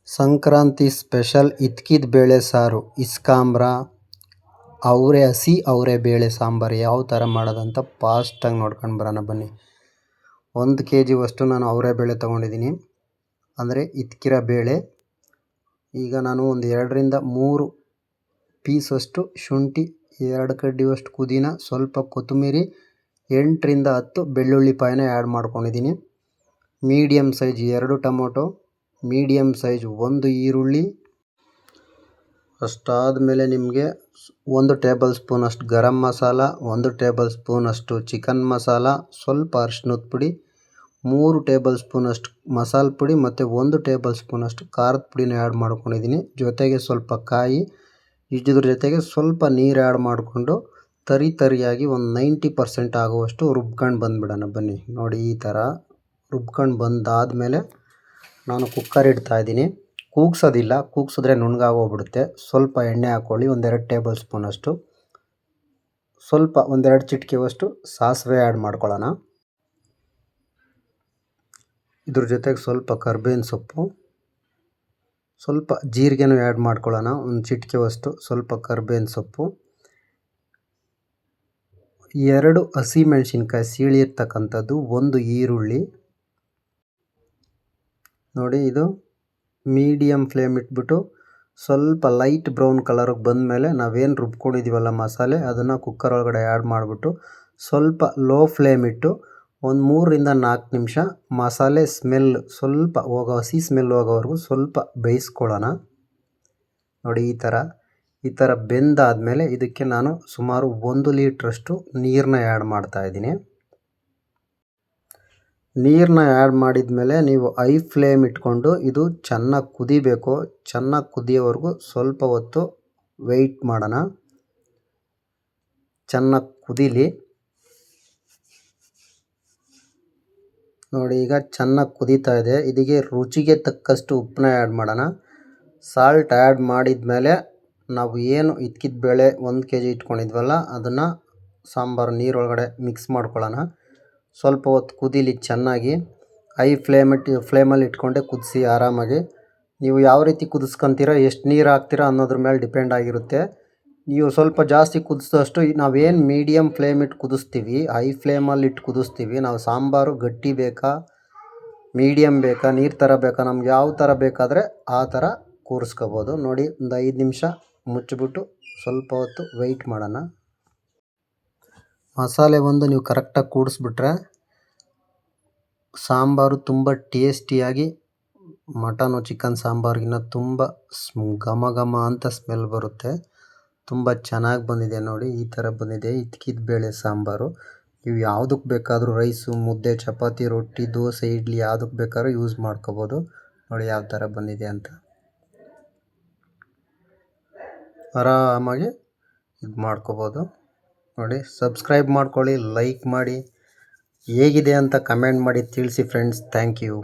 Sankranti special ಇತ್ಕಿದ ಬೇಳೆ ಸಾರು ಇಸ್ಕಾಂಬ್ರ ಹಸಿ ಅವರೆ ಬೇಳೆ ಸಾಂಬಾರು ಯಾವ ಥರ ಮಾಡೋದಂತ ಫಾಸ್ಟಾಗಿ ನೋಡ್ಕೊಂಡು ಬರೋಣ ಬನ್ನಿ. 1 kg ನಾನು ಅವರೆ ಬೇಳೆ ತೊಗೊಂಡಿದ್ದೀನಿ, ಅಂದರೆ ಇತ್ಕಿರೋ ಬೇಳೆ. ಈಗ ನಾನು ಒಂದು 2ರಿಂದ 3 ಪೀಸಷ್ಟು ಶುಂಠಿ, 2 ಕಡ್ಡಿಯಷ್ಟು ಪುದೀನ, ಸ್ವಲ್ಪ ಕೊತ್ತಂಬರಿ, 8ರಿಂದ 10 ಬೆಳ್ಳುಳ್ಳಿ ಪಾಯನ್ನ ಆ್ಯಡ್ ಮಾಡ್ಕೊಂಡಿದ್ದೀನಿ. Medium size 2 tomato, medium size 1 ಈರುಳ್ಳಿ. ಅಷ್ಟಾದಮೇಲೆ ನಿಮಗೆ 1 ಟೇಬಲ್ ಸ್ಪೂನಷ್ಟು ಗರಂ ಮಸಾಲ, 1 ಟೇಬಲ್ ಸ್ಪೂನಷ್ಟು ಚಿಕನ್ ಮಸಾಲ, ಸ್ವಲ್ಪ ಅರಿಶಿನದ ಪುಡಿ, 3 ಟೇಬಲ್ ಸ್ಪೂನಷ್ಟು ಮಸಾಲೆ ಪುಡಿ ಮತ್ತು 1 ಟೇಬಲ್ ಸ್ಪೂನಷ್ಟು ಖಾರದ ಪುಡಿನ ಆ್ಯಡ್ ಮಾಡ್ಕೊಂಡಿದ್ದೀನಿ. ಜೊತೆಗೆ ಸ್ವಲ್ಪ ಕಾಯಿ, ಇದ್ರ ಜೊತೆಗೆ ಸ್ವಲ್ಪ ನೀರು ಆ್ಯಡ್ ಮಾಡಿಕೊಂಡು ತರಿಯಾಗಿ ಒಂದು 90% ಆಗುವಷ್ಟು ರುಬ್ಕೊಂಡು ಬಂದುಬಿಡೋಣ ಬನ್ನಿ. ನೋಡಿ, ಈ ಥರ ರುಬ್ಕೊಂಡು ಬಂದಾದಮೇಲೆ ನಾನು ಕುಕ್ಕರ್ ಇಡ್ತಾಯಿದ್ದೀನಿ. ಕೂಗ್ಸೋದಿಲ್ಲ, ಕೂಗ್ಸಿದ್ರೆ ನುಣ್ಣಗಾಗೋಗ್ಬಿಡುತ್ತೆ. ಸ್ವಲ್ಪ ಎಣ್ಣೆ ಹಾಕ್ಕೊಳ್ಳಿ, 1-2 ಟೇಬಲ್ ಸ್ಪೂನಷ್ಟು. ಸ್ವಲ್ಪ 1-2 ಚಿಟಿಕೆಯಷ್ಟು ಸಾಸಿವೆ ಆ್ಯಡ್ ಮಾಡ್ಕೊಳ್ಳೋಣ. ಇದ್ರ ಜೊತೆಗೆ ಸ್ವಲ್ಪ ಕರ್ಬೇವಿನ ಸೊಪ್ಪು, ಸ್ವಲ್ಪ ಜೀರಿಗೆನೂ ಆ್ಯಡ್ ಮಾಡ್ಕೊಳ್ಳೋಣ, 1 ಚಿಟಿಕೆಯಷ್ಟು. ಸ್ವಲ್ಪ ಕರ್ಬೇವಿನ ಸೊಪ್ಪು, 2 ಹಸಿಮೆಣಸಿನ್ಕಾಯಿ ಸೀಳಿರ್ತಕ್ಕಂಥದ್ದು, 1 ಈರುಳ್ಳಿ. ನೋಡಿ, ಇದು ಮೀಡಿಯಮ್ ಫ್ಲೇಮ್ ಇಟ್ಬಿಟ್ಟು ಸ್ವಲ್ಪ ಲೈಟ್ ಬ್ರೌನ್ ಕಲರಿಗೆ ಬಂದಮೇಲೆ ನಾವೇನು ರುಬ್ಕೊಂಡಿದ್ದೀವಲ್ಲ ಮಸಾಲೆ, ಅದನ್ನು ಕುಕ್ಕರ್ ಒಳಗಡೆ ಆ್ಯಡ್ ಮಾಡಿಬಿಟ್ಟು ಸ್ವಲ್ಪ ಲೋ ಫ್ಲೇಮ್ ಇಟ್ಟು ಒಂದು 3ರಿಂದ 4 ನಿಮಿಷ ಮಸಾಲೆ ಸ್ಮೆಲ್ ಸ್ವಲ್ಪ ಹಸಿ ಸ್ಮೆಲ್ ಹೋಗೋವರೆಗೂ ಸ್ವಲ್ಪ ಬೇಯಿಸ್ಕೊಳ್ಳೋಣ. ನೋಡಿ, ಈ ಥರ ಬೆಂದಾದಮೇಲೆ ಇದಕ್ಕೆ ನಾನು ಸುಮಾರು 1 ಲೀಟ್ರಷ್ಟು ನೀರನ್ನ ಆ್ಯಡ್ ಮಾಡ್ತಾಯಿದ್ದೀನಿ. ನೀರನ್ನ ಆ್ಯಡ್ ಮಾಡಿದ ಮೇಲೆ ನೀವು ಐ ಫ್ಲೇಮ್ ಇಟ್ಕೊಂಡು ಇದು ಚೆನ್ನಾಗಿ ಕುದಿಬೇಕು. ಚೆನ್ನಾಗಿ ಕುದಿಯೋವರೆಗೂ ಸ್ವಲ್ಪ ಹೊತ್ತು ವೆಯ್ಟ್ ಮಾಡೋಣ. ಚೆನ್ನಾಗಿ ಕುದೀಲಿ. ನೋಡಿ, ಈಗ ಚೆನ್ನಾಗಿ ಕುದೀತಾ ಇದೆ. ಇದಕ್ಕೆ ರುಚಿಗೆ ತಕ್ಕಷ್ಟು ಉಪ್ಪನ್ನ ಆ್ಯಡ್ ಮಾಡೋಣ. ಸಾಲ್ಟ್ ಆ್ಯಡ್ ಮಾಡಿದ ಮೇಲೆ ನಾವು ಏನು ಇತ್ಕಿದ ಬೇಳೆ 1 kg ಇಟ್ಕೊಂಡಿದ್ವಲ್ಲ ಅದನ್ನು ಸಾಂಬಾರು ನೀರೊಳಗಡೆ ಮಿಕ್ಸ್ ಮಾಡ್ಕೊಳ್ಳೋಣ. ಸ್ವಲ್ಪ ಹೊತ್ತು ಕುದೀಲಿ ಚೆನ್ನಾಗಿ. ಹೈ ಫ್ಲೇಮಲ್ಲಿ ಇಟ್ಕೊಂಡೆ ಕುದಿಸಿ ಆರಾಮಾಗಿ. ನೀವು ಯಾವ ರೀತಿ ಕುದಿಸ್ಕೊತೀರಾ, ಎಷ್ಟು ನೀರು ಹಾಕ್ತೀರಾ ಅನ್ನೋದ್ರ ಮೇಲೆ ಡಿಪೆಂಡ್ ಆಗಿರುತ್ತೆ. ನೀವು ಸ್ವಲ್ಪ ಜಾಸ್ತಿ ಕುದಿಸಿದಷ್ಟು ನಾವೇನು ಮೀಡಿಯಮ್ ಫ್ಲೇಮ್ ಇಟ್ಟು ಕುದಿಸ್ತೀವಿ, ಹೈ ಫ್ಲೇಮಲ್ಲಿ ಇಟ್ಟು ಕುದಿಸ್ತೀವಿ, ನಾವು ಸಾಂಬಾರು ಗಟ್ಟಿ ಬೇಕಾ, ಮೀಡಿಯಮ್ ಬೇಕಾ, ನೀರು ಥರ ಬೇಕಾ, ನಮ್ಗೆ ಯಾವ ಥರ ಬೇಕಾದರೆ ಆ ಥರ ಕೂರಿಸ್ಕೋಬೋದು. ನೋಡಿ, ಒಂದು 5 ನಿಮಿಷ ಮುಚ್ಚಿಬಿಟ್ಟು ಸ್ವಲ್ಪ ಹೊತ್ತು ವೆಯ್ಟ್ ಮಾಡೋಣ. ಮಸಾಲೆ ಒಂದು ನೀವು ಕರೆಕ್ಟಾಗಿ ಕೂಡಿಸ್ಬಿಟ್ರೆ ಸಾಂಬಾರು ತುಂಬ ಟೇಸ್ಟಿಯಾಗಿ ಮಟನು ಚಿಕನ್ ಸಾಂಬಾರಿಗಿನ್ನ ತುಂಬ ಘಮ ಅಂತ ಸ್ಮೆಲ್ ಬರುತ್ತೆ. ತುಂಬ ಚೆನ್ನಾಗಿ ಬಂದಿದೆ. ನೋಡಿ, ಈ ಥರ ಬಂದಿದೆ ಇತ್ಕಿದ ಬೇಳೆ ಸಾಂಬಾರು. ನೀವು ಯಾವುದಕ್ಕೆ ಬೇಕಾದರೂ ರೈಸು, ಮುದ್ದೆ, ಚಪಾತಿ, ರೊಟ್ಟಿ, ದೋಸೆ, ಇಡ್ಲಿ ಯಾವುದಕ್ಕೆ ಬೇಕಾದ್ರೂ ಯೂಸ್ ಮಾಡ್ಕೋಬೋದು. ನೋಡಿ ಯಾವ ಥರ ಬಂದಿದೆ ಅಂತ. ಆರಾಮಾಗಿ ಇದು ಮಾಡ್ಕೋಬೋದು. ನೋಡಿ, ಸಬ್ಸ್ಕ್ರೈಬ್ ಮಾಡ್ಕೊಳ್ಳಿ, ಲೈಕ್ ಮಾಡಿ, ಹೇಗಿದೆ ಅಂತ ಕಮೆಂಟ್ ಮಾಡಿ ತಿಳಿಸಿ ಫ್ರೆಂಡ್ಸ್. Thank you.